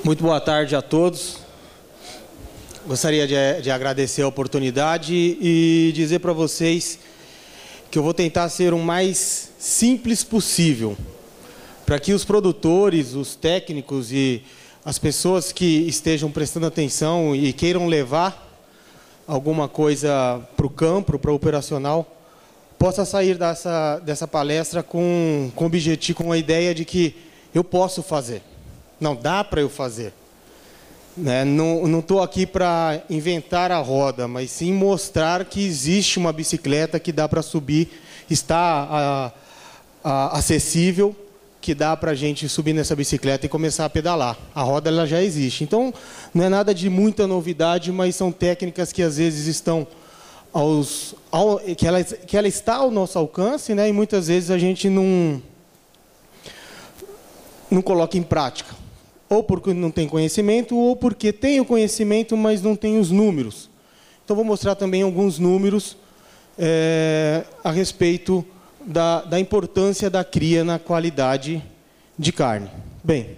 Muito boa tarde a todos. Gostaria de agradecer a oportunidade e dizer para vocês que eu vou tentar ser o mais simples possível, para que os produtores, os técnicos e as pessoas que estejam prestando atenção e queiram levar alguma coisa para o campo, para o operacional, possa sair dessa palestra com objetivo, com a ideia de que eu posso fazer. Não, dá para eu fazer. Né? Não estou aqui para inventar a roda, mas sim mostrar que existe uma bicicleta que dá para subir, está acessível, que dá para a gente subir nessa bicicleta e começar a pedalar. A roda ela já existe. Então, não é nada de muita novidade, mas são técnicas que às vezes estão que ela está ao nosso alcance, né? E muitas vezes a gente não coloca em prática. Ou porque não tem conhecimento, ou porque tem o conhecimento, mas não tem os números. Então, vou mostrar também alguns números a respeito da importância da cria na qualidade de carne. Bem,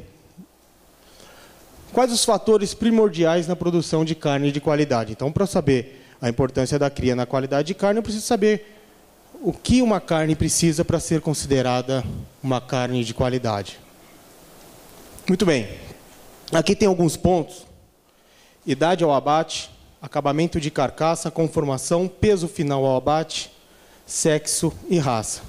quais os fatores primordiais na produção de carne de qualidade? Então, para saber a importância da cria na qualidade de carne, eu preciso saber o que uma carne precisa para ser considerada uma carne de qualidade. Muito bem. Aqui tem alguns pontos. Idade ao abate, acabamento de carcaça, conformação, peso final ao abate, sexo e raça.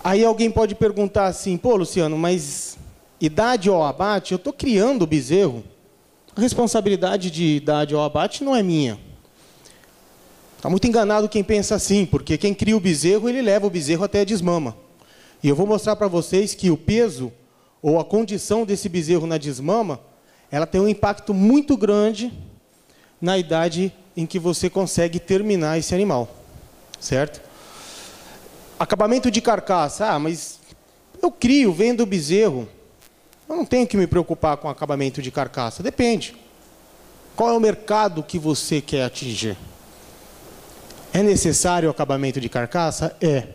Aí alguém pode perguntar assim, pô, Luciano, mas idade ao abate, eu estou criando o bezerro. A responsabilidade de idade ao abate não é minha. Está muito enganado quem pensa assim, porque quem cria o bezerro, ele leva o bezerro até a desmama. E eu vou mostrar para vocês que o peso ou a condição desse bezerro na desmama, ela tem um impacto muito grande na idade em que você consegue terminar esse animal. Certo? Acabamento de carcaça. Ah, mas eu crio, vendo o bezerro. Eu não tenho que me preocupar com acabamento de carcaça. Depende. Qual é o mercado que você quer atingir? É necessário o acabamento de carcaça? É.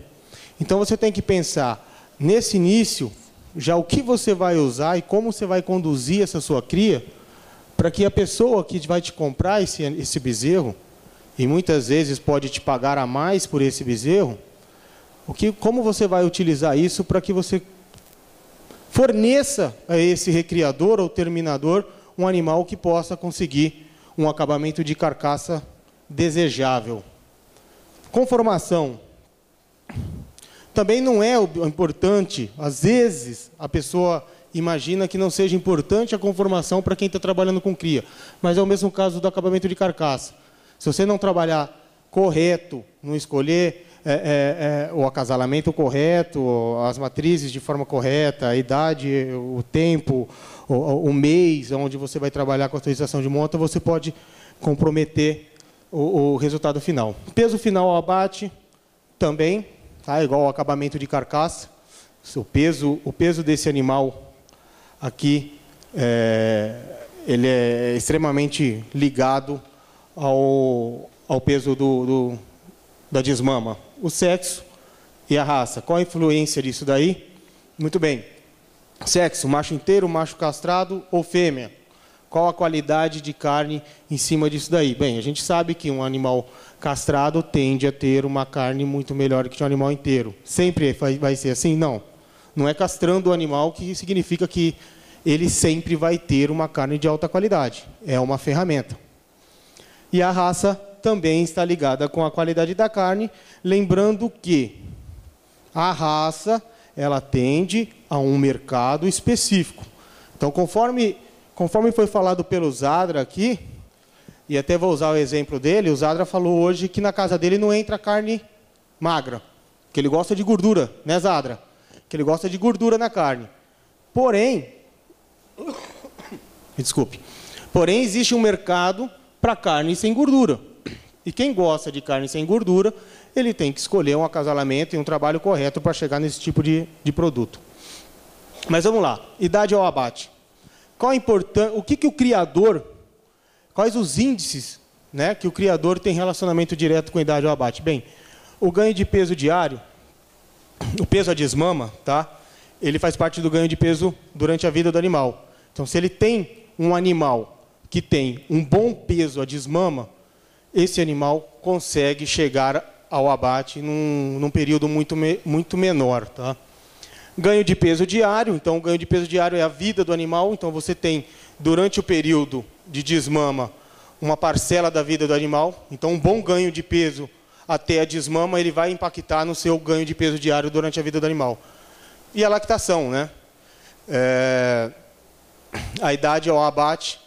Então você tem que pensar, nesse início, já o que você vai usar e como você vai conduzir essa sua cria, para que a pessoa que vai te comprar esse bezerro, e muitas vezes pode te pagar a mais por esse bezerro, como você vai utilizar isso para que você forneça a esse recriador ou terminador um animal que possa conseguir um acabamento de carcaça desejável. Conformação. Também não é importante, às vezes a pessoa imagina que não seja importante a conformação para quem está trabalhando com cria, mas é o mesmo caso do acabamento de carcaça. Se você não trabalhar correto, não escolher o acasalamento correto, as matrizes de forma correta, a idade, o tempo, o mês onde você vai trabalhar com a autorização de monta, você pode comprometer o resultado final. Peso final ao abate, também, tá? Igual ao acabamento de carcaça. O peso desse animal aqui, ele é extremamente ligado ao peso da desmama. O sexo e a raça. Qual a influência disso daí? Muito bem. Sexo, macho inteiro, macho castrado ou fêmea? Qual a qualidade de carne em cima disso daí? Bem, a gente sabe que um animal castrado tende a ter uma carne muito melhor que um animal inteiro. Sempre vai ser assim? Não. Não é castrando o animal que significa que ele sempre vai ter uma carne de alta qualidade. É uma ferramenta. E a raça também está ligada com a qualidade da carne, lembrando que a raça ela tende a um mercado específico. Então, conforme foi falado pelo Zadra aqui, e até vou usar o exemplo dele, o Zadra falou hoje que na casa dele não entra carne magra, que ele gosta de gordura, né, Zadra? Que ele gosta de gordura na carne. Porém, existe um mercado para carne sem gordura. E quem gosta de carne sem gordura, ele tem que escolher um acasalamento e um trabalho correto para chegar nesse tipo de produto. Mas vamos lá, idade ao abate. O que o criador, quais os índices, né, que o criador tem relacionamento direto com a idade ao abate? Bem, o ganho de peso diário, o peso à desmama, tá? Ele faz parte do ganho de peso durante a vida do animal. Então, se ele tem um animal que tem um bom peso à desmama, esse animal consegue chegar ao abate num período muito menor. Tá? Ganho de peso diário. Então, o ganho de peso diário é a vida do animal. Então, você tem, durante o período de desmama, uma parcela da vida do animal. Então, um bom ganho de peso até a desmama, ele vai impactar no seu ganho de peso diário durante a vida do animal. E a lactação, né? A idade ao abate,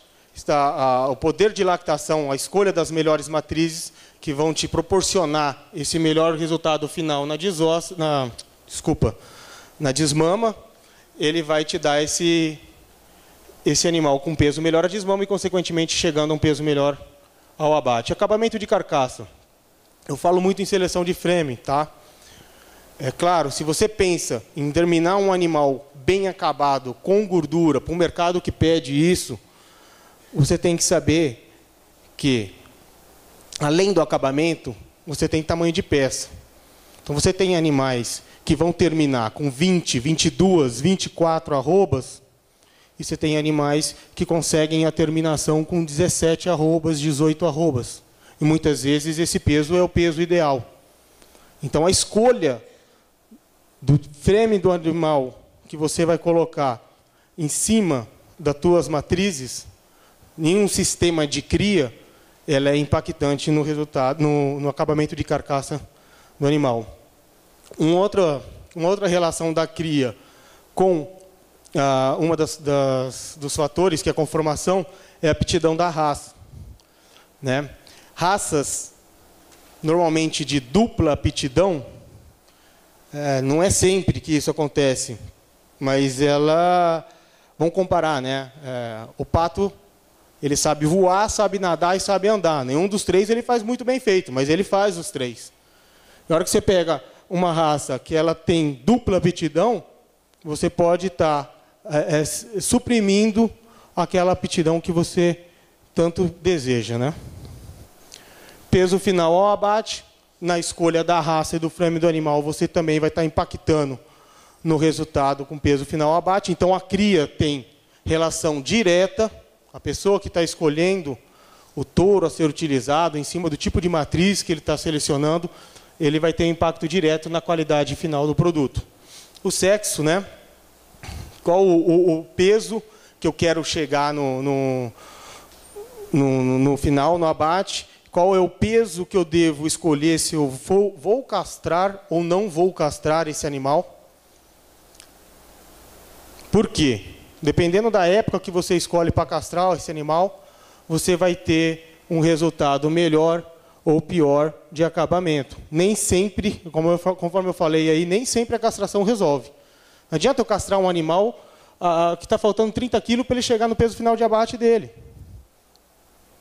o poder de lactação, a escolha das melhores matrizes que vão te proporcionar esse melhor resultado final na desmama, ele vai te dar esse animal com peso melhor à desmama e, consequentemente, chegando a um peso melhor ao abate. Acabamento de carcaça. Eu falo muito em seleção de frame, tá? É claro, se você pensa em terminar um animal bem acabado, com gordura, para um mercado que pede isso, você tem que saber que, além do acabamento, você tem tamanho de peça. Então, você tem animais que vão terminar com 20, 22, 24 arrobas, e você tem animais que conseguem a terminação com 17 arrobas, 18 arrobas. E muitas vezes esse peso é o peso ideal. Então, a escolha do frame do animal que você vai colocar em cima das tuas matrizes, em um sistema de cria, ela é impactante no resultado, no acabamento de carcaça do animal. Uma outra relação da cria com dos fatores, que é a conformação, é a aptidão da raça. Né? Raças, normalmente de dupla aptidão, não é sempre que isso acontece, mas vamos comparar, né? O pato, ele sabe voar, sabe nadar e sabe andar. Nenhum dos três ele faz muito bem feito, mas ele faz os três. Na hora que você pega uma raça que ela tem dupla aptidão, você pode estar suprimindo aquela aptidão que você tanto deseja, né? Peso final ao abate, na escolha da raça e do frame do animal, você também vai estar impactando no resultado com peso final ao abate. Então, a cria tem relação direta, a pessoa que está escolhendo o touro a ser utilizado, em cima do tipo de matriz que ele está selecionando, ele vai ter impacto direto na qualidade final do produto. O sexo, né? Qual o peso que eu quero chegar no final, no abate? Qual é o peso que eu devo escolher se eu vou castrar ou não vou castrar esse animal? Por quê? Dependendo da época que você escolhe para castrar esse animal, você vai ter um resultado melhor ou pior de acabamento. Nem sempre, conforme eu falei aí, nem sempre a castração resolve. Não adianta eu castrar um animal que está faltando 30 quilos para ele chegar no peso final de abate dele.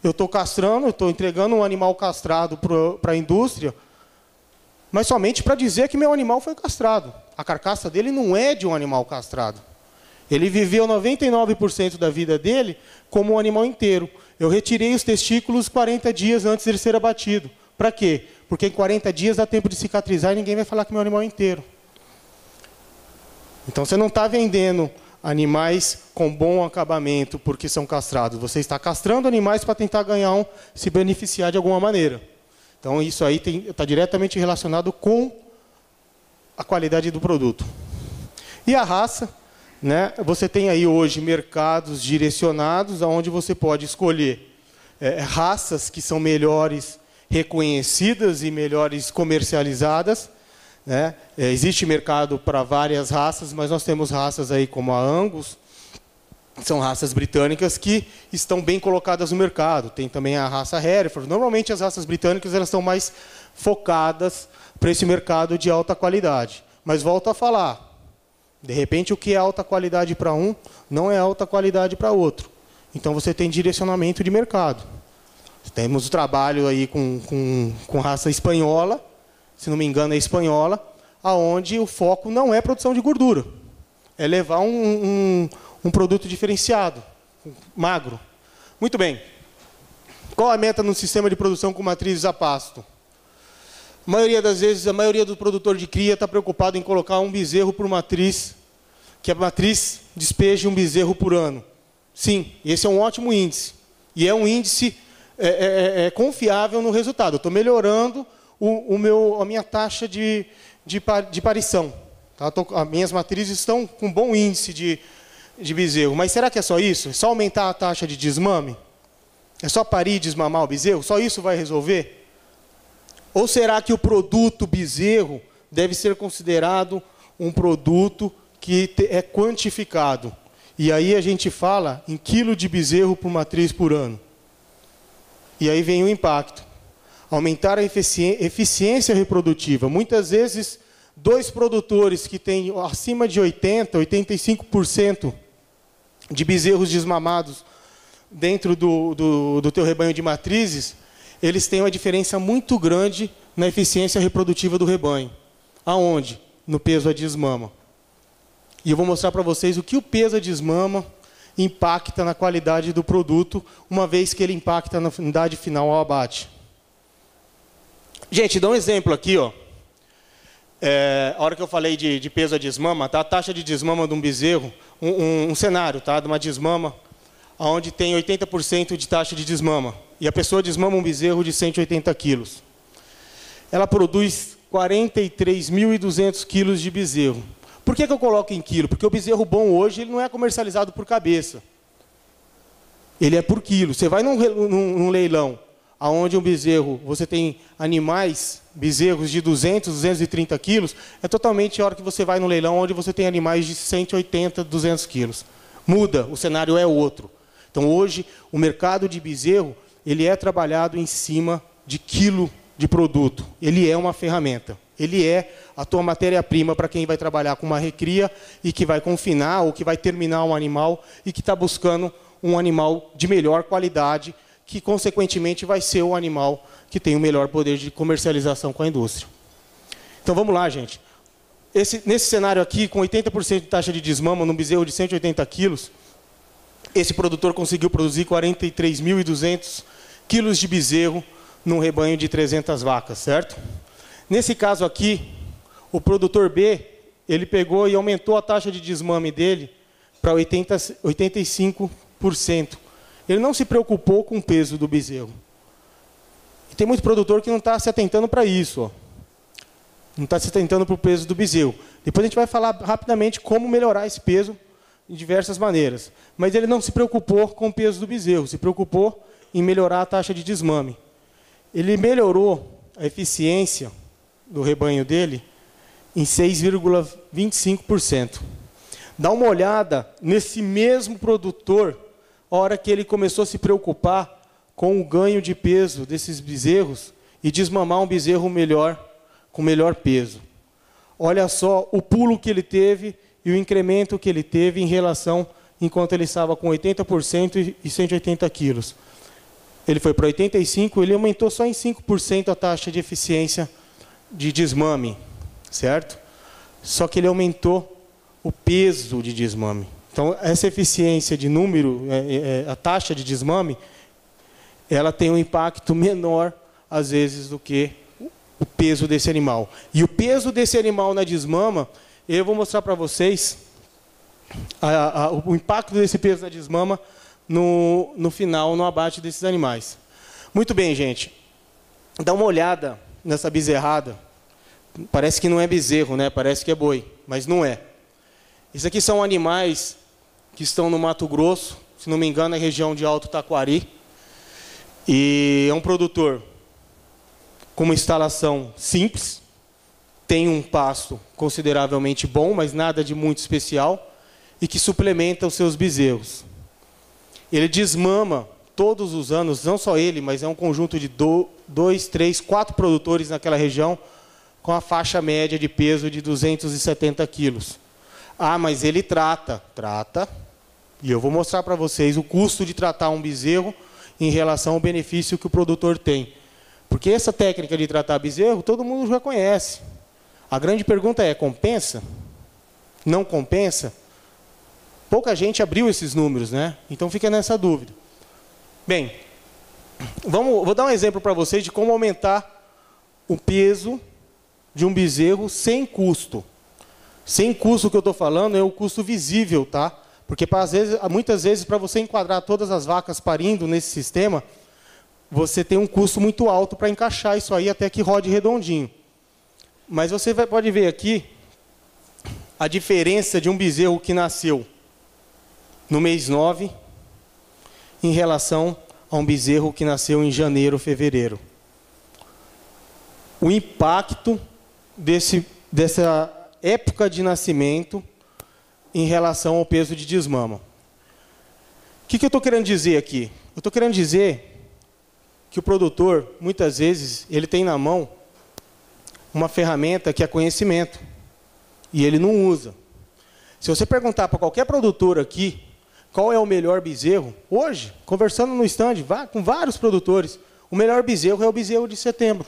Eu estou castrando, eu estou entregando um animal castrado para a indústria, mas somente para dizer que meu animal foi castrado. A carcaça dele não é de um animal castrado. Ele viveu 99% da vida dele como um animal inteiro. Eu retirei os testículos 40 dias antes de ele ser abatido. Para quê? Porque em 40 dias dá tempo de cicatrizar e ninguém vai falar que meu animal é inteiro. Então, você não está vendendo animais com bom acabamento porque são castrados. Você está castrando animais para tentar se beneficiar de alguma maneira. Então, isso aí está diretamente relacionado com a qualidade do produto. E a raça, né? Você tem aí hoje mercados direcionados, onde você pode escolher raças que são melhores reconhecidas e melhores comercializadas. Né? Existe mercado para várias raças, mas nós temos raças aí como a Angus, são raças britânicas que estão bem colocadas no mercado. Tem também a raça Hereford. Normalmente as raças britânicas elas são mais focadas para esse mercado de alta qualidade. Mas volto a falar, de repente o que é alta qualidade para um não é alta qualidade para outro. Então você tem direcionamento de mercado. Temos o trabalho aí com raça espanhola, se não me engano é espanhola, aonde o foco não é produção de gordura. É levar um produto diferenciado, magro. Muito bem. Qual a meta no sistema de produção com matrizes a pasto? A maioria das vezes, a maioria do produtor de cria está preocupado em colocar um bezerro por matriz, que a matriz despeje um bezerro por ano. Sim, esse é um ótimo índice. E é um índice confiável no resultado. Eu estou melhorando a minha taxa de parição. Tá? As minhas matrizes estão com bom índice de bezerro. Mas será que é só isso? É só aumentar a taxa de desmame? É só parir e desmamar o bezerro? Só isso vai resolver? Ou será que o produto bezerro deve ser considerado um produto que é quantificado? E aí a gente fala em quilo de bezerro por matriz por ano. E aí vem o impacto. Aumentar a eficiência reprodutiva. Muitas vezes, 2 produtores que têm acima de 80%, 85% de bezerros desmamados dentro do teu rebanho de matrizes, eles têm uma diferença muito grande na eficiência reprodutiva do rebanho. Aonde? No peso a desmama. E eu vou mostrar para vocês o que o peso a desmama impacta na qualidade do produto, uma vez que ele impacta na unidade final ao abate. Gente, dá um exemplo aqui, ó. A hora que eu falei de peso a desmama, tá? A taxa de desmama de um bezerro, um cenário, tá? De uma desmama, onde tem 80% de taxa de desmama. E a pessoa desmama um bezerro de 180 quilos. Ela produz 43.200 quilos de bezerro. Por que eu coloco em quilo? Porque o bezerro bom hoje ele não é comercializado por cabeça. Ele é por quilo. Você vai num leilão, onde um bezerro, você tem bezerros de 200, 230 quilos, é totalmente a hora que você vai no leilão, onde você tem animais de 180, 200 quilos. Muda, o cenário é outro. Então, hoje, o mercado de bezerro, ele é trabalhado em cima de quilo de produto. Ele é uma ferramenta. Ele é a tua matéria-prima para quem vai trabalhar com uma recria e que vai confinar ou que vai terminar um animal e que está buscando um animal de melhor qualidade, que, consequentemente, vai ser o animal que tem o melhor poder de comercialização com a indústria. Então, vamos lá, gente. Nesse cenário aqui, com 80% de taxa de desmama num bezerro de 180 quilos, esse produtor conseguiu produzir 43.200 quilos de bezerro num rebanho de 300 vacas, certo? Nesse caso aqui, o produtor B, ele pegou e aumentou a taxa de desmame dele para 85%. Ele não se preocupou com o peso do bezerro. E tem muito produtor que não está se atentando para isso. Ó. Não está se atentando para o peso do bezerro. Depois a gente vai falar rapidamente como melhorar esse peso de diversas maneiras. Mas ele não se preocupou com o peso do bezerro, se preocupou em melhorar a taxa de desmame. Ele melhorou a eficiência do rebanho dele em 6,25%. Dá uma olhada nesse mesmo produtor, a hora que ele começou a se preocupar com o ganho de peso desses bezerros e desmamar um bezerro melhor, com melhor peso. Olha só o pulo que ele teve e o incremento que ele teve em relação, enquanto ele estava com 80% e 180 quilos. Ele foi para 85%, ele aumentou só em 5% a taxa de eficiência de desmame, certo? Só que ele aumentou o peso de desmame. Então, essa eficiência de número, a taxa de desmame, ela tem um impacto menor, às vezes, do que o peso desse animal. E o peso desse animal na desmama, eu vou mostrar para vocês o impacto desse peso na desmama no final, no abate desses animais. Muito bem, gente. Dá uma olhada nessa bezerrada. Parece que não é bezerro, né? Parece que é boi, mas não é. Isso aqui são animais que estão no Mato Grosso, se não me engano, na região de Alto Taquari. E é um produtor com uma instalação simples, tem um pasto consideravelmente bom, mas nada de muito especial, e que suplementa os seus bezerros. Ele desmama todos os anos, não só ele, mas é um conjunto de 2, 3, 4 produtores naquela região, com a faixa média de peso de 270 quilos. Ah, mas ele trata. E eu vou mostrar para vocês o custo de tratar um bezerro em relação ao benefício que o produtor tem. Porque essa técnica de tratar bezerro, todo mundo já conhece. A grande pergunta é, compensa? Não compensa? Pouca gente abriu esses números, né? Então fica nessa dúvida. Bem, vou dar um exemplo para vocês de como aumentar o peso de um bezerro sem custo. Sem custo, o que eu estou falando é o custo visível, tá? Porque muitas vezes, para você enquadrar todas as vacas parindo nesse sistema, você tem um custo muito alto para encaixar isso aí até que rode redondinho. Mas você pode ver aqui a diferença de um bezerro que nasceu no mês 9 em relação a um bezerro que nasceu em janeiro, fevereiro. O impacto dessa época de nascimento em relação ao peso de desmama. O que eu estou querendo dizer aqui? Eu estou querendo dizer que o produtor, muitas vezes, ele tem na mão uma ferramenta que é conhecimento, e ele não usa. Se você perguntar para qualquer produtor aqui, qual é o melhor bezerro, hoje, conversando no stand, com vários produtores, o melhor bezerro é o bezerro de setembro,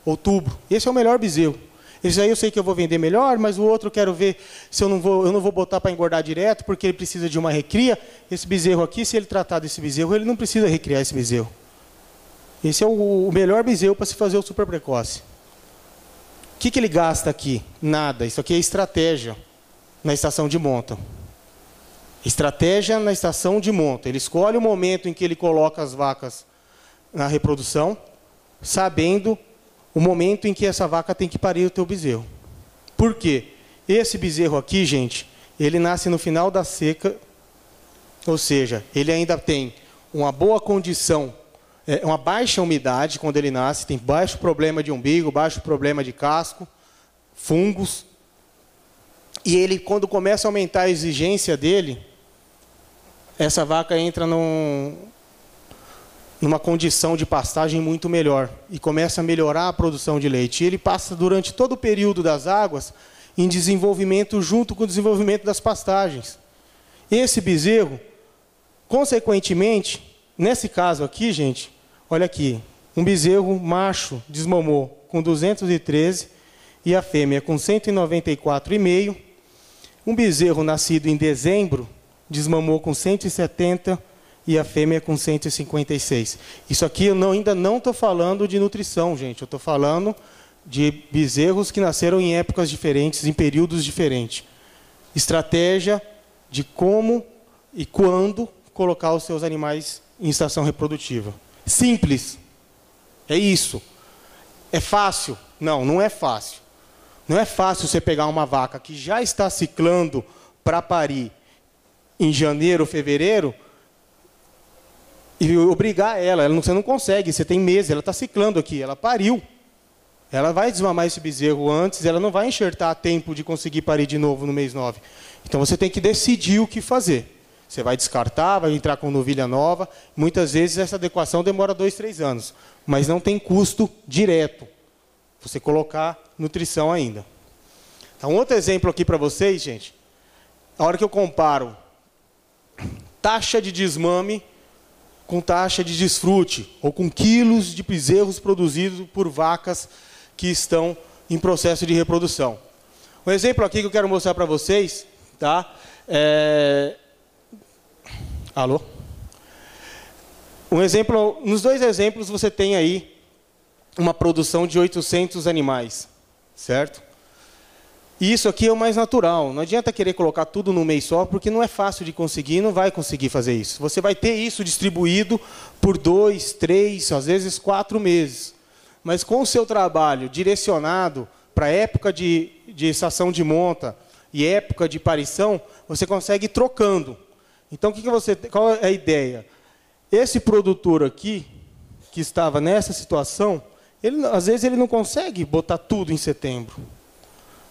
outubro. Esse é o melhor bezerro. Esse aí eu sei que eu vou vender melhor, mas o outro eu quero ver se eu não vou botar para engordar direto, porque ele precisa de uma recria. Esse bezerro aqui, se ele tratar desse bezerro, ele não precisa recriar esse bezerro. Esse é o melhor bezerro para se fazer o super precoce. O que ele gasta aqui? Nada. Isso aqui é estratégia na estação de monta. Estratégia na estação de monta. Ele escolhe o momento em que ele coloca as vacas na reprodução, sabendo o momento em que essa vaca tem que parir o teu bezerro. Por quê? Esse bezerro aqui, gente, ele nasce no final da seca, ou seja, ele ainda tem uma boa condição, uma baixa umidade quando ele nasce, tem baixo problema de umbigo, baixo problema de casco, fungos. E ele, quando começa a aumentar a exigência dele, essa vaca entra numa condição de pastagem muito melhor e começa a melhorar a produção de leite. E ele passa durante todo o período das águas em desenvolvimento junto com o desenvolvimento das pastagens. Esse bezerro, consequentemente, nesse caso aqui, gente, olha aqui, um bezerro macho desmamou com 213 e a fêmea com 194,5. Um bezerro nascido em dezembro desmamou com 170 e a fêmea com 156. Isso aqui eu ainda não estou falando de nutrição, gente. Eu estou falando de bezerros que nasceram em épocas diferentes, em períodos diferentes. Estratégia de como e quando colocar os seus animais em estação reprodutiva. Simples. É isso. É fácil? Não, não é fácil. Não é fácil você pegar uma vaca que já está ciclando para parir em janeiro, fevereiro, e obrigar ela. Você não consegue, você tem meses, ela está ciclando aqui, ela pariu. Ela vai desmamar esse bezerro antes, ela não vai enxertar a tempo de conseguir parir de novo no mês 9. Então você tem que decidir o que fazer. Você vai descartar, vai entrar com novilha nova. Muitas vezes essa adequação demora 2, 3 anos, mas não tem custo direto você colocar nutrição ainda. Então, outro exemplo aqui para vocês, gente. A hora que eu comparo taxa de desmame com taxa de desfrute, ou com quilos de bezerros produzidos por vacas que estão em processo de reprodução. Um exemplo aqui que eu quero mostrar para vocês, tá? Alô? Um exemplo, nos dois exemplos você tem aí uma produção de 800 animais, certo? E isso aqui é o mais natural. Não adianta querer colocar tudo num mês só, porque não é fácil de conseguir, não vai conseguir fazer isso. Você vai ter isso distribuído por 2, 3, às vezes 4 meses. Mas com o seu trabalho direcionado para a época de estação de monta e época de parição, você consegue ir trocando. Então, qual é a ideia? Esse produtor aqui, que estava nessa situação, às vezes ele não consegue botar tudo em setembro.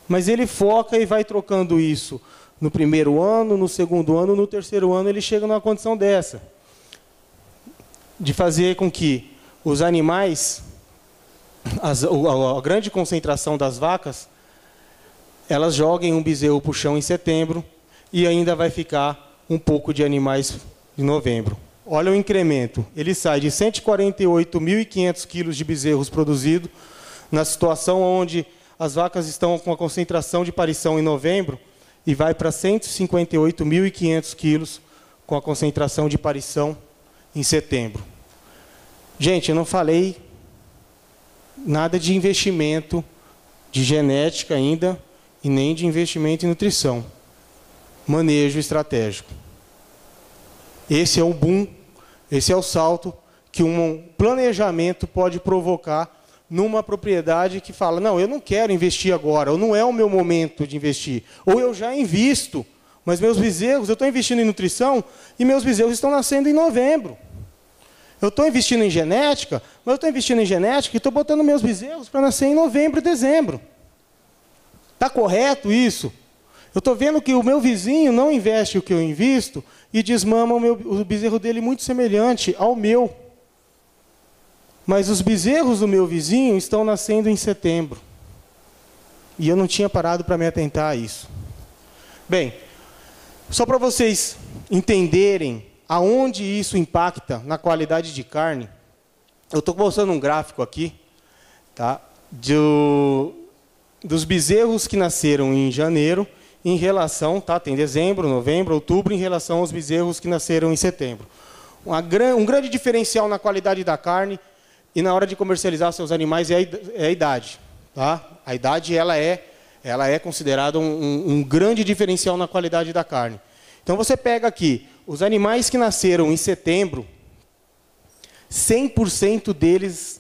Mas ele foca e vai trocando isso no primeiro ano, no segundo ano, no terceiro ano, ele chega numa condição dessa. De fazer com que os animais, a grande concentração das vacas, elas joguem um bezerro para o chão em setembro e ainda vai ficar um pouco de animais em novembro. Olha o incremento. Ele sai de 148.500 quilos de bezerros produzidos, na situação onde as vacas estão com a concentração de parição em novembro, e vai para 158.500 quilos com a concentração de parição em setembro. Gente, eu não falei nada de investimento de genética ainda, e nem de investimento em nutrição. manejo estratégico. Esse é o boom, esse é o salto que um planejamento pode provocar numa propriedade que fala, não, eu não quero investir agora, ou não é o meu momento de investir, ou eu já invisto, mas meus bezerros, eu estou investindo em nutrição e meus bezerros estão nascendo em novembro. Eu estou investindo em genética, mas eu estou investindo em genética e estou botando meus bezerros para nascer em novembro e dezembro. Está correto isso? Eu estou vendo que o meu vizinho não investe o que eu invisto e desmama o bezerro dele muito semelhante ao meu. Mas os bezerros do meu vizinho estão nascendo em setembro. E eu não tinha parado para me atentar a isso. Bem, só para vocês entenderem aonde isso impacta na qualidade de carne, eu estou mostrando um gráfico aqui, tá? Dos bezerros que nasceram em janeiro, em relação, tá? Tem dezembro, novembro, outubro, em relação aos bezerros que nasceram em setembro. Um grande diferencial na qualidade da carne e na hora de comercializar seus animais é a idade. Tá? A idade ela é considerada um grande diferencial na qualidade da carne. Então você pega aqui, os animais que nasceram em setembro, 100% deles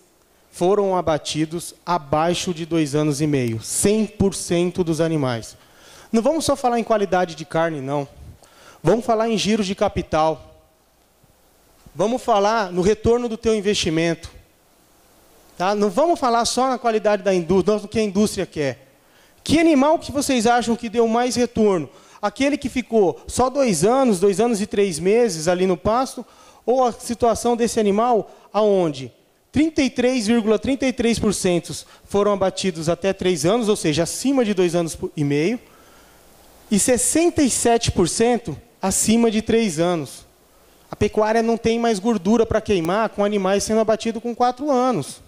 foram abatidos abaixo de 2 anos e meio. 100% dos animais. Não vamos só falar em qualidade de carne, não. Vamos falar em giro de capital. Vamos falar no retorno do teu investimento. Tá? Não vamos falar só na qualidade da indústria, no que a indústria quer. Que animal que vocês acham que deu mais retorno? Aquele que ficou só 2 anos, 2 anos e 3 meses ali no pasto, ou a situação desse animal aonde 33,33% foram abatidos até 3 anos, ou seja, acima de 2 anos e meio, e 67% acima de 3 anos. A pecuária não tem mais gordura para queimar com animais sendo abatidos com 4 anos.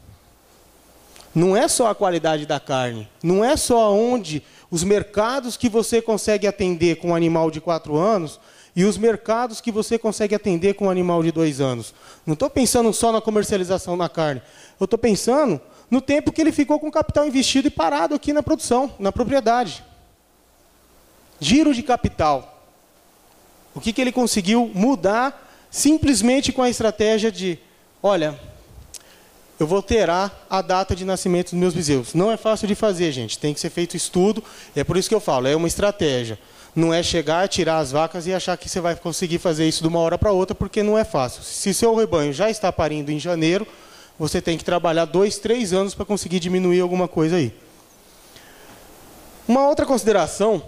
Não é só a qualidade da carne, não é só onde os mercados que você consegue atender com um animal de 4 anos e os mercados que você consegue atender com um animal de 2 anos. Não estou pensando só na comercialização da carne, eu estou pensando no tempo que ele ficou com o capital investido e parado aqui na produção, na propriedade. Giro de capital. O que ele conseguiu mudar simplesmente com a estratégia de, olha, eu vou alterar a data de nascimento dos meus bezerros. Não é fácil de fazer, gente. Tem que ser feito estudo. É por isso que eu falo, é uma estratégia. Não é chegar, tirar as vacas e achar que você vai conseguir fazer isso de uma hora para outra, porque não é fácil. Se seu rebanho já está parindo em janeiro, você tem que trabalhar 2, 3 anos para conseguir diminuir alguma coisa aí. Uma outra consideração,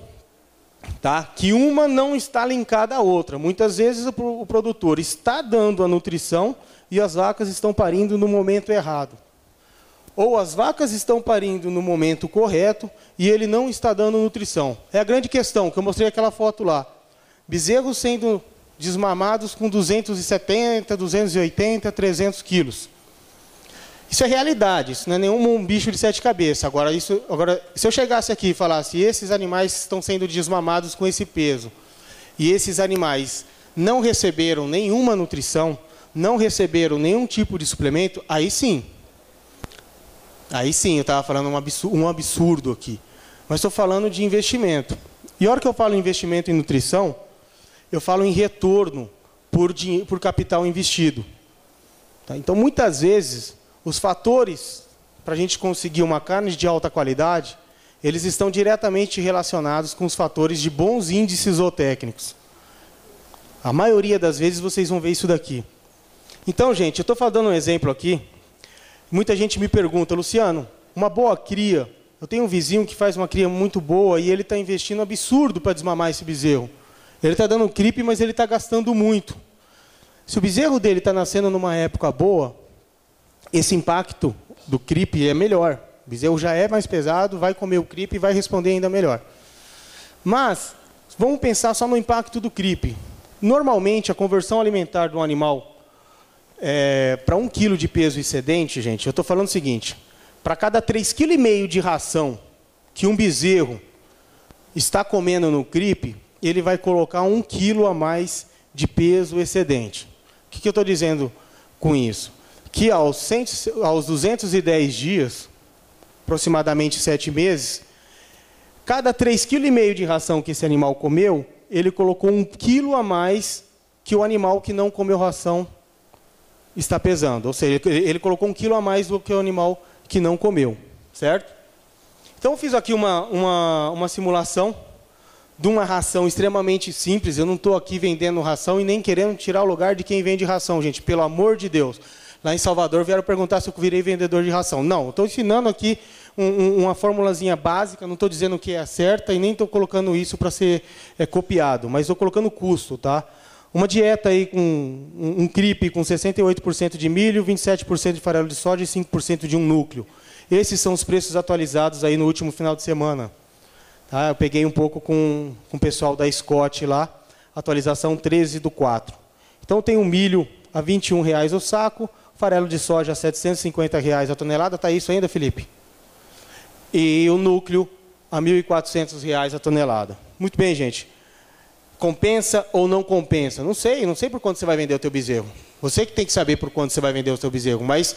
tá? Que uma não está linkada à outra. Muitas vezes o produtor está dando a nutrição e as vacas estão parindo no momento errado. Ou as vacas estão parindo no momento correto e ele não está dando nutrição. É a grande questão, que eu mostrei aquela foto lá. Bezerros sendo desmamados com 270, 280, 300 quilos. Isso é realidade, isso não é nenhum bicho de 7 cabeças. Agora, se eu chegasse aqui e falasse, esses animais estão sendo desmamados com esse peso, e esses animais não receberam nenhuma nutrição, não receberam nenhum tipo de suplemento, aí sim. Aí sim, eu estava falando um absurdo aqui. Mas estou falando de investimento. E a hora que eu falo em investimento em nutrição, eu falo em retorno por capital investido. Tá? Então, muitas vezes, os fatores para a gente conseguir uma carne de alta qualidade, eles estão diretamente relacionados com os fatores de bons índices zootécnicos. A maioria das vezes vocês vão ver isso daqui. Então, gente, eu estou dando um exemplo aqui. Muita gente me pergunta, Luciano, uma boa cria, eu tenho um vizinho que faz uma cria muito boa e ele está investindo absurdo para desmamar esse bezerro. Ele está dando creep, mas ele está gastando muito. Se o bezerro dele está nascendo numa época boa, esse impacto do creep é melhor. O bezerro já é mais pesado, vai comer o creep e vai responder ainda melhor. Mas, vamos pensar só no impacto do creep. Normalmente, a conversão alimentar do animal para 1 kg de peso excedente, gente, eu estou falando o seguinte, para cada 3,5 kg de ração que um bezerro está comendo no creep, ele vai colocar 1 kg a mais de peso excedente. O que eu estou dizendo com isso? Que aos 210 dias, aproximadamente 7 meses, cada 3,5 kg de ração que esse animal comeu, ele colocou 1 quilo a mais que o animal que não comeu ração está pesando. Ou seja, ele colocou 1 quilo a mais do que o animal que não comeu, certo? Então, eu fiz aqui uma simulação de uma ração extremamente simples. Eu não estou aqui vendendo ração e nem querendo tirar o lugar de quem vende ração, gente. Pelo amor de Deus. Lá em Salvador vieram perguntar se eu virei vendedor de ração. Não, estou ensinando aqui uma formulazinha básica. Não estou dizendo que é a certa e nem estou colocando isso para ser copiado. Mas estou colocando custo, tá? Uma dieta aí com um CRIP com 68% de milho, 27% de farelo de soja e 5% de um núcleo. Esses são os preços atualizados aí no último final de semana. Tá? Eu peguei um pouco com o pessoal da Scott lá, atualização 13/4. Então tem o milho a R$ 21,00 o saco, farelo de soja a R$ 750,00 a tonelada. Está isso ainda, Felipe? E o núcleo a R$ 1.400,00 a tonelada. Muito bem, gente. Compensa ou não compensa? Não sei por quanto você vai vender o teu bezerro. Você que tem que saber por quanto você vai vender o teu bezerro. Mas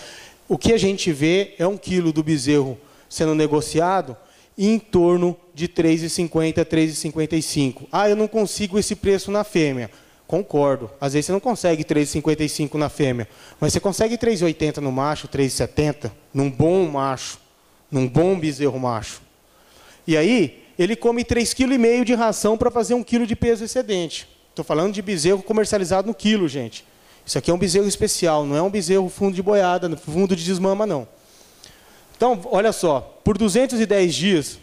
o que a gente vê é 1 quilo do bezerro sendo negociado em torno de R$ 3,50, R$ 3,55. Ah, eu não consigo esse preço na fêmea. Concordo. Às vezes você não consegue R$ 3,55 na fêmea, mas você consegue R$ 3,80 no macho, R$ 3,70 num bom macho, num bom bezerro macho. E aí, ele come 3,5 kg de ração para fazer 1 quilo de peso excedente. Estou falando de bezerro comercializado no quilo, gente. Isso aqui é um bezerro especial, não é um bezerro fundo de boiada, fundo de desmama, não. Então, olha só, por 210 dias,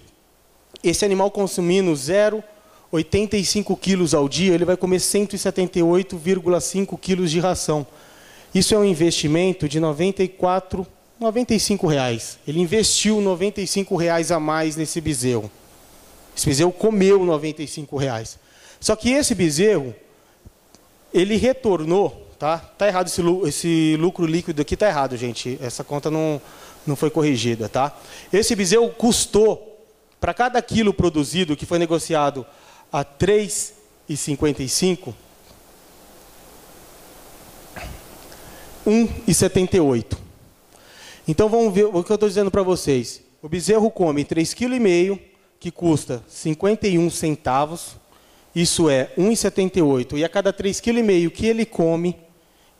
esse animal consumindo 0,85 quilos ao dia, ele vai comer 178,5 quilos de ração. Isso é um investimento de R$ 95. Ele investiu R$ 95 a mais nesse bezerro. Esse bezerro comeu R$ 95. Só que esse bezerro, ele retornou, tá? Tá errado esse lucro líquido aqui, tá errado, gente. Essa conta não foi corrigida, tá? Esse bezerro custou, para cada quilo produzido, que foi negociado a R$ 3,55, R$ 1,78. Então, vamos ver o que eu estou dizendo para vocês. O bezerro come 3,5 kg, que custa 51 centavos, isso é 1,78. E a cada 3,5 kg que ele come,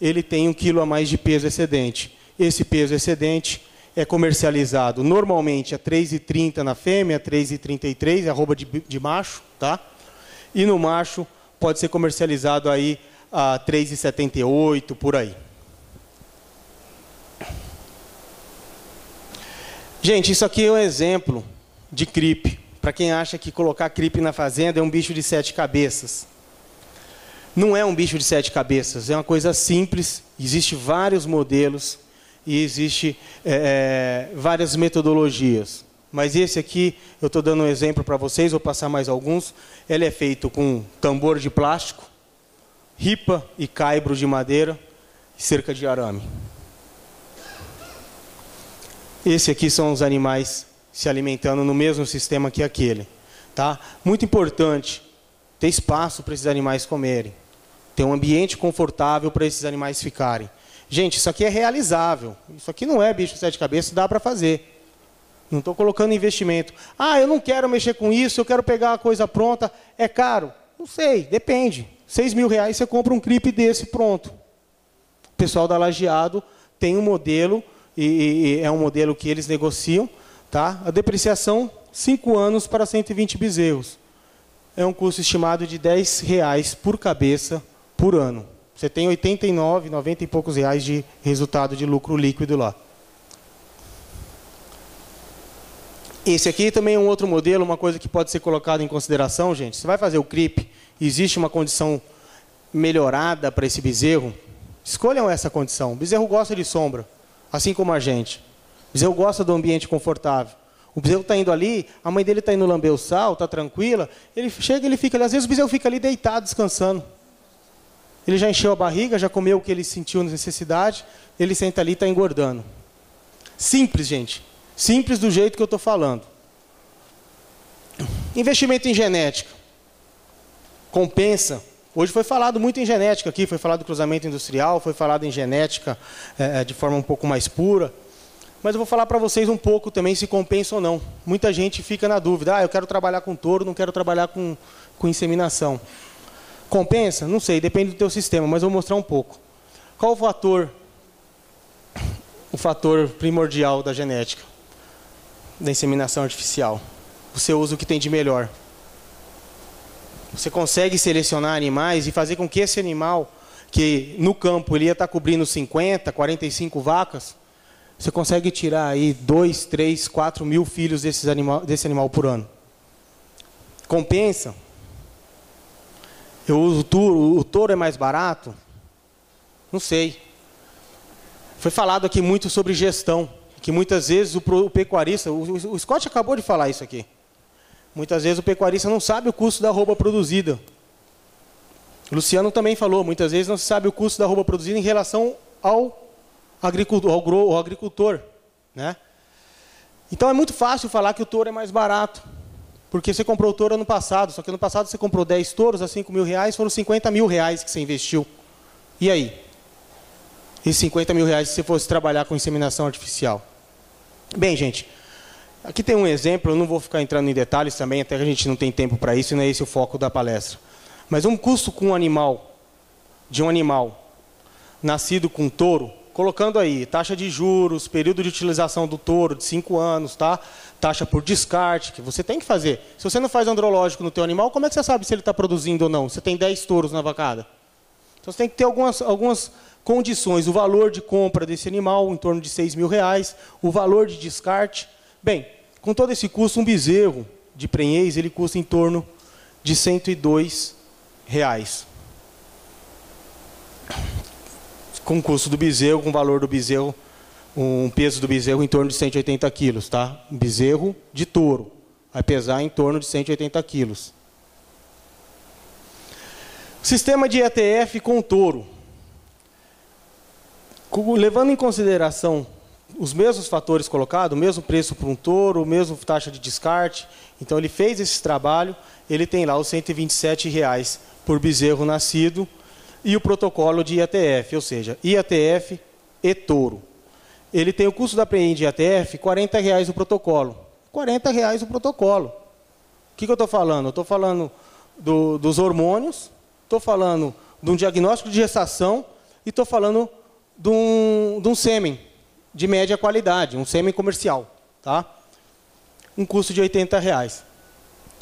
ele tem 1 quilo a mais de peso excedente. Esse peso excedente é comercializado normalmente a R$ 3,30 na fêmea, R$ 3,33, é arroba de macho, tá? E no macho pode ser comercializado aí a R$ 3,78, por aí. Gente, isso aqui é um exemplo de CRIP. Para quem acha que colocar CRIP na fazenda é um bicho de 7 cabeças. Não é um bicho de 7 cabeças, é uma coisa simples. Existem vários modelos e existem várias metodologias. Mas esse aqui, eu estou dando um exemplo para vocês, vou passar mais alguns. Ele é feito com tambor de plástico, ripa e caibro de madeira e cerca de arame. Esse aqui são os animais se alimentando no mesmo sistema que aquele. Tá? Muito importante ter espaço para esses animais comerem. Ter um ambiente confortável para esses animais ficarem. Gente, isso aqui é realizável. Isso aqui não é bicho de 7 cabeças, dá para fazer. Não estou colocando investimento. Ah, eu não quero mexer com isso, eu quero pegar a coisa pronta. É caro? Não sei, depende. R$6.000 você compra um CRIP desse pronto. O pessoal da Lajeado tem um modelo, e é um modelo que eles negociam. Tá? A depreciação, 5 anos para 120 bezerros. É um custo estimado de R$10 por cabeça por ano. Você tem 89, 90 e poucos reais de resultado de lucro líquido lá. Esse aqui também é um outro modelo, uma coisa que pode ser colocada em consideração, gente. Você vai fazer o CRIP, existe uma condição melhorada para esse bezerro, escolham essa condição. O bezerro gosta de sombra, assim como a gente. O bezerro gosta do ambiente confortável. O bezerro está indo ali, a mãe dele está indo lamber o sal, está tranquila. Ele chega, ele fica ali. Às vezes o bezerro fica ali deitado, descansando. Ele já encheu a barriga, já comeu o que ele sentiu necessidade. Ele senta ali e está engordando. Simples, gente. Simples do jeito que eu estou falando. Investimento em genética. Compensa. Hoje foi falado muito em genética aqui. Foi falado do cruzamento industrial, foi falado em genética de forma um pouco mais pura. Mas eu vou falar para vocês um pouco também se compensa ou não. Muita gente fica na dúvida. Ah, eu quero trabalhar com touro, não quero trabalhar com com inseminação. Compensa? Não sei, depende do teu sistema, mas eu vou mostrar um pouco. Qual o fator primordial da genética, da inseminação artificial? Você usa o que tem de melhor. Você consegue selecionar animais e fazer com que esse animal, que no campo ele ia estar cobrindo 50, 45 vacas, você consegue tirar aí 2, 3, 4 mil filhos desse animal por ano. Compensa? Eu uso o touro é mais barato? Não sei. Foi falado aqui muito sobre gestão, que muitas vezes o pecuarista, o Scott acabou de falar isso aqui. Muitas vezes o pecuarista não sabe o custo da arroba produzida. O Luciano também falou, muitas vezes não se sabe o custo da arroba produzida em relação ao agricultor, né? Então é muito fácil falar que o touro é mais barato, porque você comprou o touro ano passado, só que ano passado você comprou 10 touros a 5 mil reais, foram 50 mil reais que você investiu. E aí? E 50 mil reais se você fosse trabalhar com inseminação artificial? Bem, gente, aqui tem um exemplo, eu não vou ficar entrando em detalhes também, até que a gente não tem tempo para isso, e não é esse o foco da palestra. Mas um custo com de um animal nascido com touro, colocando aí taxa de juros, período de utilização do touro de 5 anos, tá? Taxa por descarte, que você tem que fazer. Se você não faz andrológico no teu animal, como é que você sabe se ele está produzindo ou não? Você tem 10 touros na vacada. Então você tem que ter algumas condições. O valor de compra desse animal, em torno de 6 mil reais. O valor de descarte. Bem, com todo esse custo, um bezerro de prenhez, ele custa em torno de 102 reais. Com o custo do bezerro, com o valor do bezerro, um peso do bezerro em torno de 180 quilos, tá? Um bezerro de touro vai pesar em torno de 180 quilos. Sistema de ETF com touro. Levando em consideração os mesmos fatores colocados, o mesmo preço para um touro, o mesmo taxa de descarte, então ele fez esse trabalho, ele tem lá os 127 reais por bezerro nascido, e o protocolo de IATF, ou seja, IATF e touro. Ele tem o custo da prenhez de IATF, 40 reais o protocolo. 40 reais o protocolo. O que eu estou falando? Eu estou falando dos hormônios, estou falando de um diagnóstico de gestação e estou falando de um sêmen de média qualidade, um sêmen comercial. Tá? Um custo de 80 reais.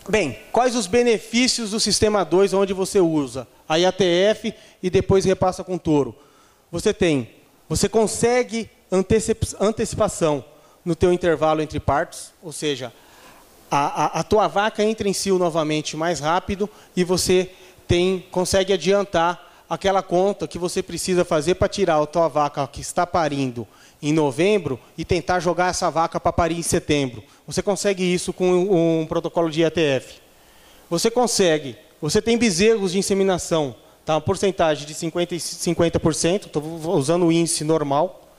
Bem, quais os benefícios do sistema 2 onde você usa a IATF e depois repassa com touro? Você consegue antecipação no teu intervalo entre partos, ou seja, a tua vaca entra em cio novamente mais rápido e você consegue adiantar aquela conta que você precisa fazer para tirar a tua vaca que está parindo em novembro e tentar jogar essa vaca para parir em setembro. Você consegue isso com um protocolo de IATF. Você tem bezerros de inseminação, tá? Uma porcentagem de 50%, estou usando o índice normal,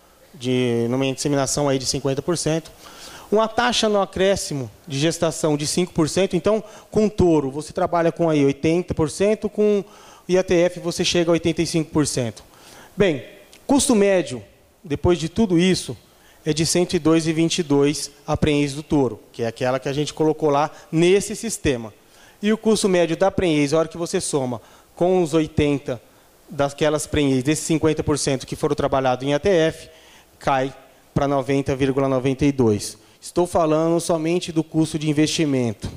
numa inseminação aí de 50%. Uma taxa no acréscimo de gestação de 5%, então com touro você trabalha com aí 80%, com IATF você chega a 85%. Bem, custo médio, depois de tudo isso, é de 102,22 a prenhez do touro, que é aquela que a gente colocou lá nesse sistema. E o custo médio da prenhez, a hora que você soma com os 80 daquelas prenhez, desses 50% que foram trabalhados em ATF, cai para 90,92. Estou falando somente do custo de investimento.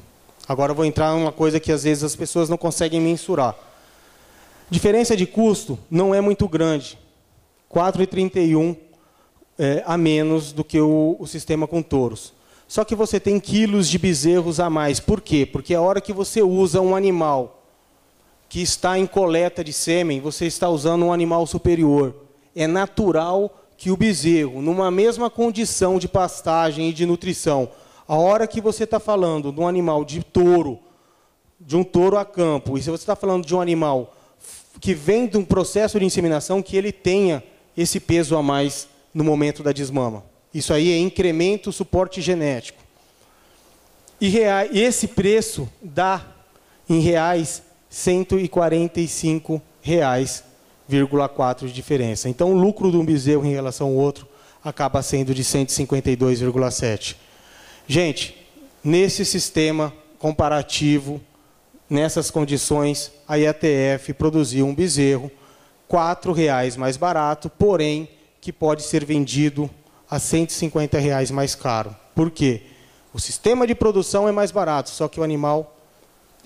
Agora eu vou entrar em uma coisa que às vezes as pessoas não conseguem mensurar. Diferença de custo não é muito grande. 4,31 a menos do que o sistema com touros. Só que você tem quilos de bezerros a mais. Por quê? Porque a hora que você usa um animal que está em coleta de sêmen, você está usando um animal superior. É natural que o bezerro, numa mesma condição de pastagem e de nutrição, a hora que você está falando de um animal de touro, de um touro a campo, e se você está falando de um animal que vem de um processo de inseminação, que ele tenha esse peso a mais no momento da desmama. Isso aí é incremento, suporte genético. E esse preço dá, em reais, R$145,4 de diferença. Então, o lucro de um bezerro em relação ao outro acaba sendo de 152,7. Gente, nesse sistema comparativo, nessas condições, a IATF produziu um bezerro R$ 4,00 mais barato, porém, que pode ser vendido a R$ 150,00 mais caro. Por quê? O sistema de produção é mais barato, só que o animal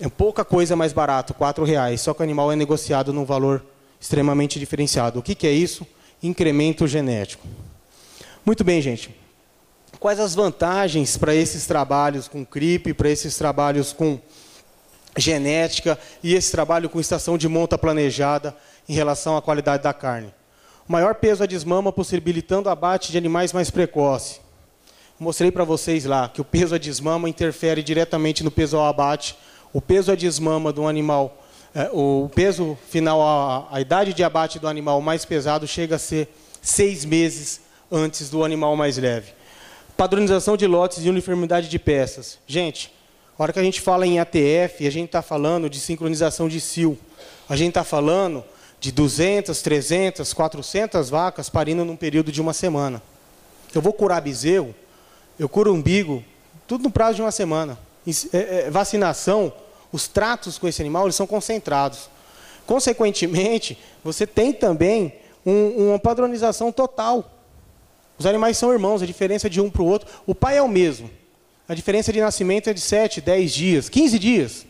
é pouca coisa mais barato, R$ 4,00, só que o animal é negociado num valor extremamente diferenciado. O que é isso? Incremento genético. Muito bem, gente. Quais as vantagens para esses trabalhos com CRIP, para esses trabalhos com genética e esse trabalho com estação de monta planejada em relação à qualidade da carne? O maior peso a desmama, possibilitando o abate de animais mais precoces. Mostrei para vocês lá que o peso a desmama interfere diretamente no peso ao abate. O peso a desmama do animal, o peso final, a idade de abate do animal mais pesado chega a ser 6 meses antes do animal mais leve. Padronização de lotes e uniformidade de peças. Gente, a hora que a gente fala em ATF, a gente está falando de sincronização de cio. A gente está falando de 200, 300, 400 vacas parindo num período de uma semana. Eu vou curar bezerro, eu curo umbigo, tudo no prazo de uma semana. Vacinação, os tratos com esse animal, eles são concentrados. Consequentemente, você tem também uma padronização total. Os animais são irmãos, a diferença de um para o outro. O pai é o mesmo. A diferença de nascimento é de 7, 10 dias, 15 dias.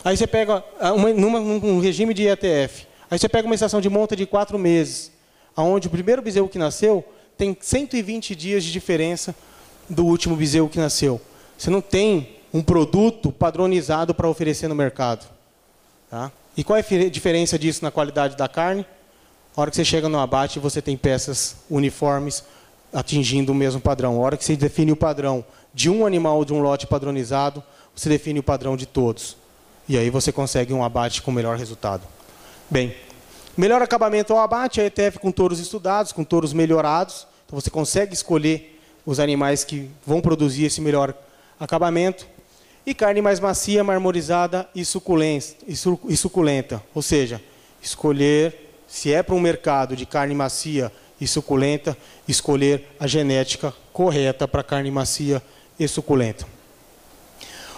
Aí você pega num regime de IATF. Aí você pega uma estação de monta de 4 meses, onde o primeiro bezerro que nasceu tem 120 dias de diferença do último bezerro que nasceu. Você não tem um produto padronizado para oferecer no mercado. Tá? E qual é a diferença disso na qualidade da carne? A hora que você chega no abate, você tem peças uniformes atingindo o mesmo padrão. A hora que você define o padrão de um animal, de um lote padronizado, você define o padrão de todos. E aí você consegue um abate com melhor resultado. Bem, melhor acabamento ao abate, a ETF com touros estudados, com touros melhorados. Então você consegue escolher os animais que vão produzir esse melhor acabamento. E carne mais macia, marmorizada e suculenta. Ou seja, escolher, se é para um mercado de carne macia e suculenta, escolher a genética correta para carne macia e suculenta.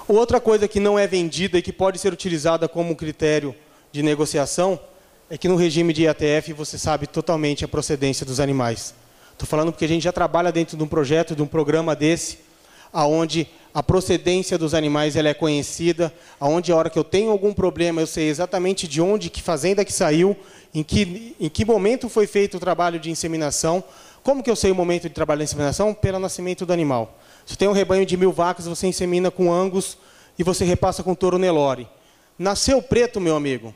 Outra coisa que não é vendida e que pode ser utilizada como critério de negociação é que no regime de IATF você sabe totalmente a procedência dos animais. Estou falando porque a gente já trabalha dentro de um projeto, de um programa desse, aonde a procedência dos animais ela é conhecida, aonde a hora que eu tenho algum problema eu sei exatamente de onde, que fazenda que saiu, em que momento foi feito o trabalho de inseminação. Como que eu sei o momento de trabalho de inseminação? Pelo nascimento do animal. Se tem um rebanho de 1000 vacas, você insemina com Angus e você repassa com touro Nelore. Nasceu preto, meu amigo,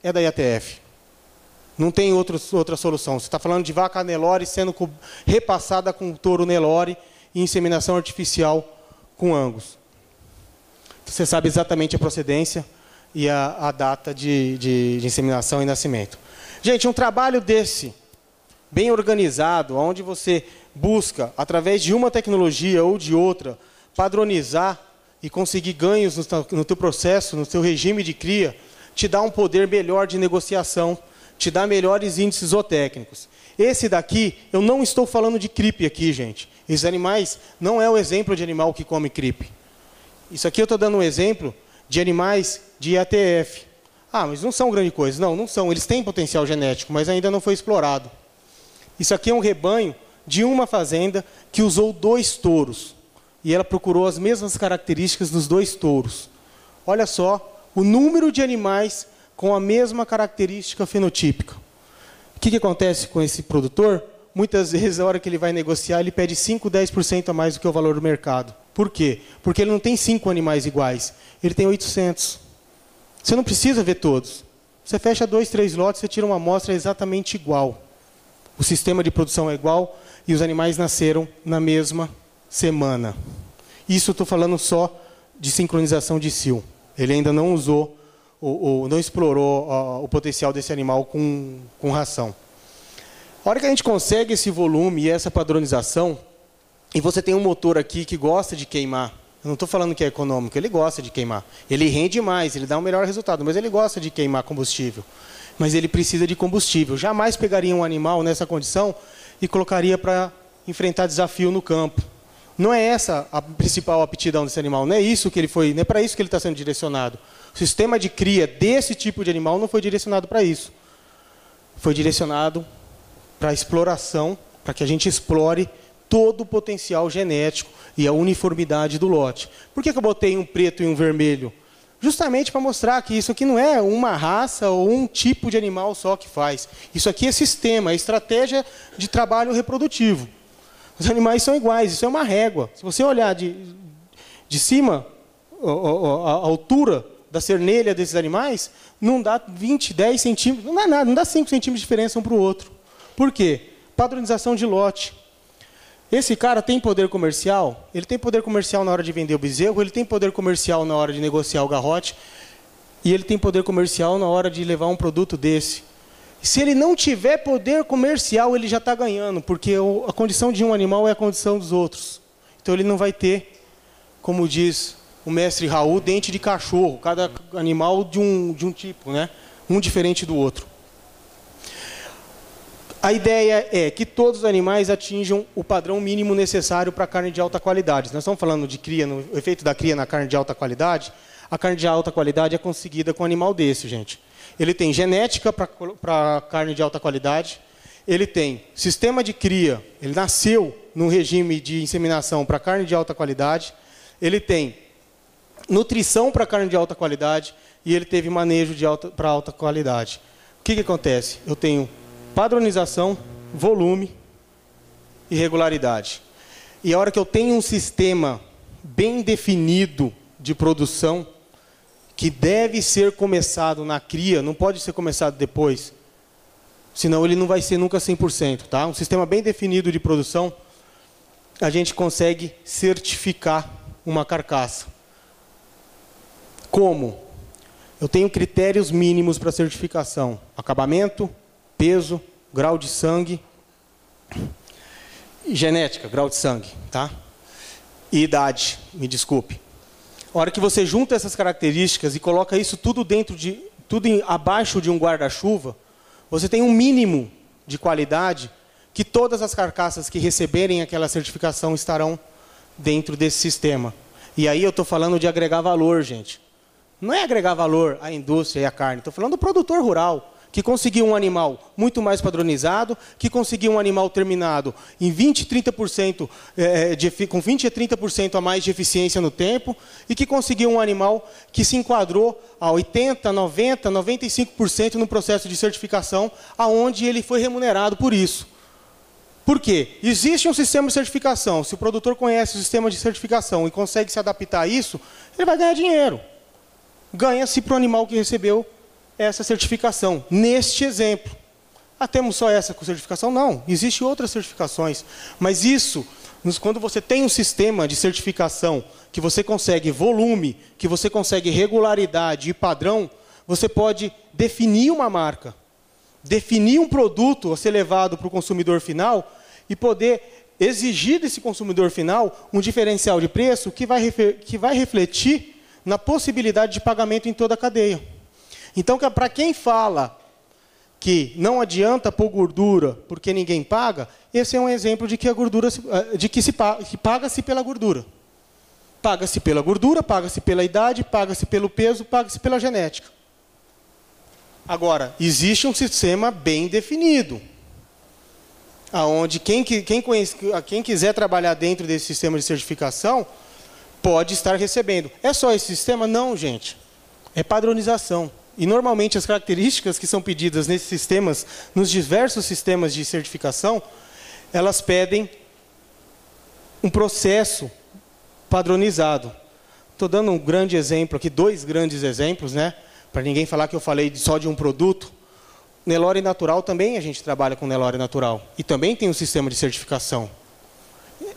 é da IATF. Não tem outra solução. Você está falando de vaca Nelore sendo repassada com touro Nelore e inseminação artificial com Angus. Você sabe exatamente a procedência e a data de inseminação e nascimento. Gente, um trabalho desse, bem organizado, onde você busca, através de uma tecnologia ou de outra, padronizar e conseguir ganhos no teu processo, no teu regime de cria, te dá um poder melhor de negociação, te dá melhores índices zootécnicos. Esse daqui, eu não estou falando de CRIP aqui, gente. Esses animais não é o exemplo de animal que come CRIP. Isso aqui eu estou dando um exemplo de animais de IATF. Ah, mas não são grande coisa. Não, não são. Eles têm potencial genético, mas ainda não foi explorado. Isso aqui é um rebanho de uma fazenda que usou 2 touros. E ela procurou as mesmas características dos 2 touros. Olha só o número de animais com a mesma característica fenotípica. O que acontece com esse produtor? Muitas vezes, a hora que ele vai negociar, ele pede 5, 10% a mais do que o valor do mercado. Por quê? Porque ele não tem 5 animais iguais. Ele tem 800. Você não precisa ver todos. Você fecha 2, 3 lotes, você tira uma amostra exatamente igual. O sistema de produção é igual e os animais nasceram na mesma semana. Isso eu estou falando só de sincronização de cio. Ele ainda não usou, não explorou o potencial desse animal com ração. A hora que a gente consegue esse volume e essa padronização, e você tem um motor aqui que gosta de queimar, eu não estou falando que é econômico, ele gosta de queimar. Ele rende mais, ele dá um melhor resultado, mas ele gosta de queimar combustível. Mas ele precisa de combustível. Jamais pegaria um animal nessa condição e colocaria para enfrentar desafio no campo. Não é essa a principal aptidão desse animal, não é isso que ele foi, não é para isso que ele está sendo direcionado. O sistema de cria desse tipo de animal não foi direcionado para isso. Foi direcionado para a exploração, para que a gente explore todo o potencial genético e a uniformidade do lote. Por que eu botei um preto e um vermelho? Justamente para mostrar que isso aqui não é uma raça ou um tipo de animal só que faz. Isso aqui é sistema, é estratégia de trabalho reprodutivo. Os animais são iguais, isso é uma régua. Se você olhar de cima, a altura da cernelha desses animais, não dá 20, 10 centímetros, não dá nada, não dá 5 centímetros de diferença um para o outro. Por quê? Padronização de lote. Esse cara tem poder comercial? Ele tem poder comercial na hora de vender o bezerro, ele tem poder comercial na hora de negociar o garrote, e ele tem poder comercial na hora de levar um produto desse. Se ele não tiver poder comercial, ele já está ganhando, porque a condição de um animal é a condição dos outros. Então ele não vai ter, como diz o mestre Raul, dente de cachorro, cada animal de um tipo, né? Um diferente do outro. A ideia é que todos os animais atinjam o padrão mínimo necessário para a carne de alta qualidade. Nós estamos falando de cria, no efeito da cria na carne de alta qualidade. A carne de alta qualidade é conseguida com um animal desse, gente. Ele tem genética para carne de alta qualidade, ele tem sistema de cria, ele nasceu num regime de inseminação para carne de alta qualidade, ele tem nutrição para carne de alta qualidade e ele teve manejo para alta qualidade. O que acontece? Eu tenho padronização, volume e regularidade. E a hora que eu tenho um sistema bem definido de produção, que deve ser começado na cria, não pode ser começado depois, senão ele não vai ser nunca 100%. Tá? Um sistema bem definido de produção, a gente consegue certificar uma carcaça. Como? Eu tenho critérios mínimos para certificação. Acabamento, peso, grau de sangue, genética, grau de sangue, tá? E idade, me desculpe. A hora que você junta essas características e coloca isso tudo abaixo de um guarda-chuva, você tem um mínimo de qualidade que todas as carcaças que receberem aquela certificação estarão dentro desse sistema. E aí eu estou falando de agregar valor, gente. Não é agregar valor à indústria e à carne, estou falando do produtor rural, que conseguiu um animal muito mais padronizado, que conseguiu um animal terminado em 20, 30%, com 20 a 30% a mais de eficiência no tempo, e que conseguiu um animal que se enquadrou a 80, 90, 95% no processo de certificação, aonde ele foi remunerado por isso. Por quê? Existe um sistema de certificação. Se o produtor conhece o sistema de certificação e consegue se adaptar a isso, ele vai ganhar dinheiro. Ganha-se para o animal que recebeu essa certificação. Neste exemplo. Temos só essa com certificação? Não. Existem outras certificações. Mas isso, quando você tem um sistema de certificação que você consegue volume, que você consegue regularidade e padrão, você pode definir uma marca, definir um produto a ser levado para o consumidor final e poder exigir desse consumidor final um diferencial de preço que vai refletir na possibilidade de pagamento em toda a cadeia. Então, para quem fala que não adianta pôr gordura porque ninguém paga, esse é um exemplo de que a gordura, que paga-se pela gordura. Paga-se pela gordura, paga-se pela idade, paga-se pelo peso, paga-se pela genética. Agora, existe um sistema bem definido, aonde quem quiser trabalhar dentro desse sistema de certificação pode estar recebendo. É só esse sistema? Não, gente. É padronização. E, normalmente, as características que são pedidas nesses sistemas, nos diversos sistemas de certificação, elas pedem um processo padronizado. Estou dando um grande exemplo aqui, 2 grandes exemplos, né? Para ninguém falar que eu falei só de um produto. Nelore natural também a gente trabalha com Nelore natural. E também tem um sistema de certificação.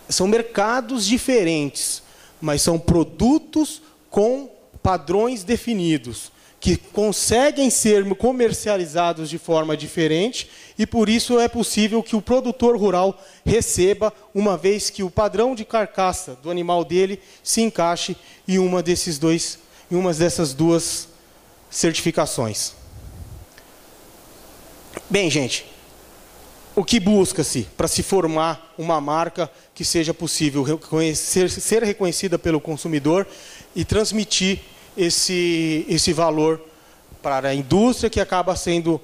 São mercados diferentes, mas são produtos com padrões definidos, que conseguem ser comercializados de forma diferente, e por isso é possível que o produtor rural receba, uma vez que o padrão de carcaça do animal dele se encaixe em uma dessas 2 certificações. Bem, gente, o que busca-se para se formar uma marca que seja possível ser reconhecida pelo consumidor e transmitir esse valor para a indústria, que acaba sendo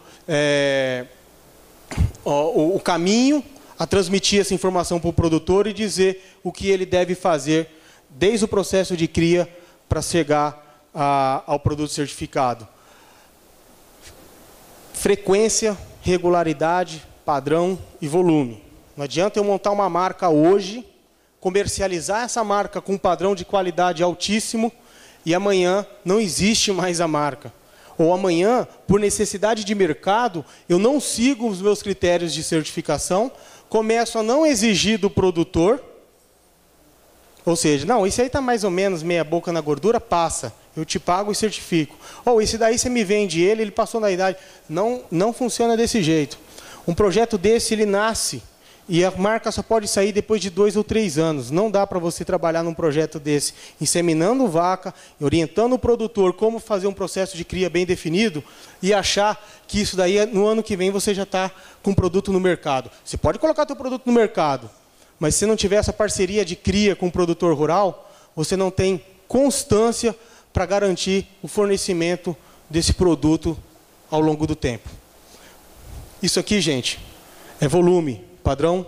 o caminho a transmitir essa informação para o produtor e dizer o que ele deve fazer desde o processo de cria para chegar ao produto certificado. Frequência, regularidade, padrão e volume. Não adianta eu montar uma marca hoje, comercializar essa marca com um padrão de qualidade altíssimo e amanhã não existe mais a marca. Ou amanhã, por necessidade de mercado, eu não sigo os meus critérios de certificação, começo a não exigir do produtor, ou seja, não, esse aí está mais ou menos meia boca na gordura, passa, eu te pago e certifico. Ou esse daí você me vende ele passou na idade. Não funciona desse jeito. Um projeto desse, ele nasce, e a marca só pode sair depois de 2 ou 3 anos. Não dá para você trabalhar num projeto desse, inseminando vaca, orientando o produtor como fazer um processo de cria bem definido e achar que isso daí, no ano que vem, você já está com um produto no mercado. Você pode colocar seu produto no mercado, mas se não tiver essa parceria de cria com o produtor rural, você não tem constância para garantir o fornecimento desse produto ao longo do tempo. Isso aqui, gente, é volume. Padrão,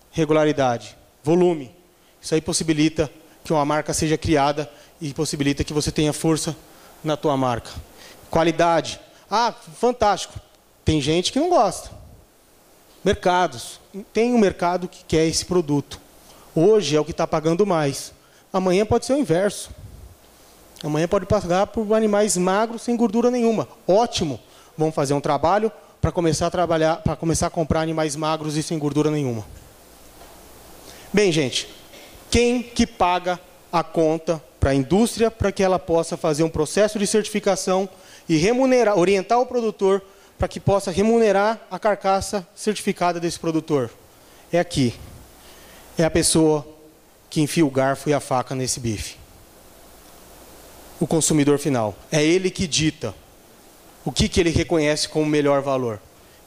regularidade, volume. Isso aí possibilita que uma marca seja criada e possibilita que você tenha força na tua marca. Qualidade. Ah, fantástico. Tem gente que não gosta. Mercados. Tem um mercado que quer esse produto. Hoje é o que está pagando mais. Amanhã pode ser o inverso. Amanhã pode pagar por animais magros sem gordura nenhuma. Ótimo. Vamos fazer um trabalho para começar a trabalhar, para começar a comprar animais magros e sem gordura nenhuma. Bem, gente, quem que paga a conta para a indústria para que ela possa fazer um processo de certificação e remunerar, orientar o produtor para que possa remunerar a carcaça certificada desse produtor? É aqui. É a pessoa que enfia o garfo e a faca nesse bife. O consumidor final. É ele que dita o que ele reconhece como melhor valor.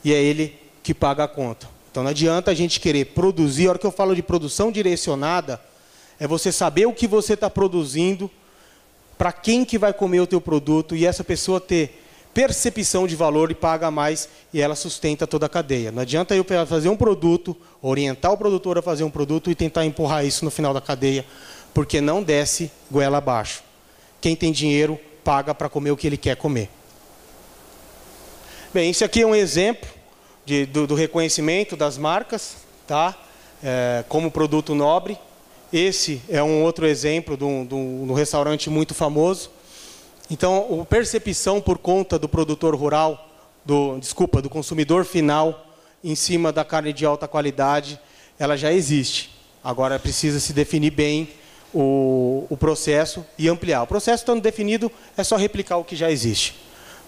E é ele que paga a conta. Então não adianta a gente querer produzir. A hora que eu falo de produção direcionada, é você saber o que você está produzindo, para quem que vai comer o teu produto, e essa pessoa ter percepção de valor e paga mais, e ela sustenta toda a cadeia. Não adianta eu fazer um produto, orientar o produtor a fazer um produto e tentar empurrar isso no final da cadeia, porque não desce goela abaixo. Quem tem dinheiro paga para comer o que ele quer comer. Bem, esse aqui é um exemplo do reconhecimento das marcas, tá? Como produto nobre. Esse é um outro exemplo de um restaurante muito famoso. Então, a percepção por conta do produtor rural, do consumidor final, em cima da carne de alta qualidade, ela já existe. Agora precisa se definir bem o processo e ampliar. O processo estando definido, é só replicar o que já existe.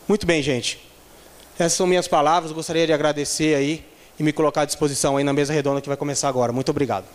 Muito bem, gente. Essas são minhas palavras. Gostaria de agradecer aí e me colocar à disposição aí na mesa redonda que vai começar agora. Muito obrigado.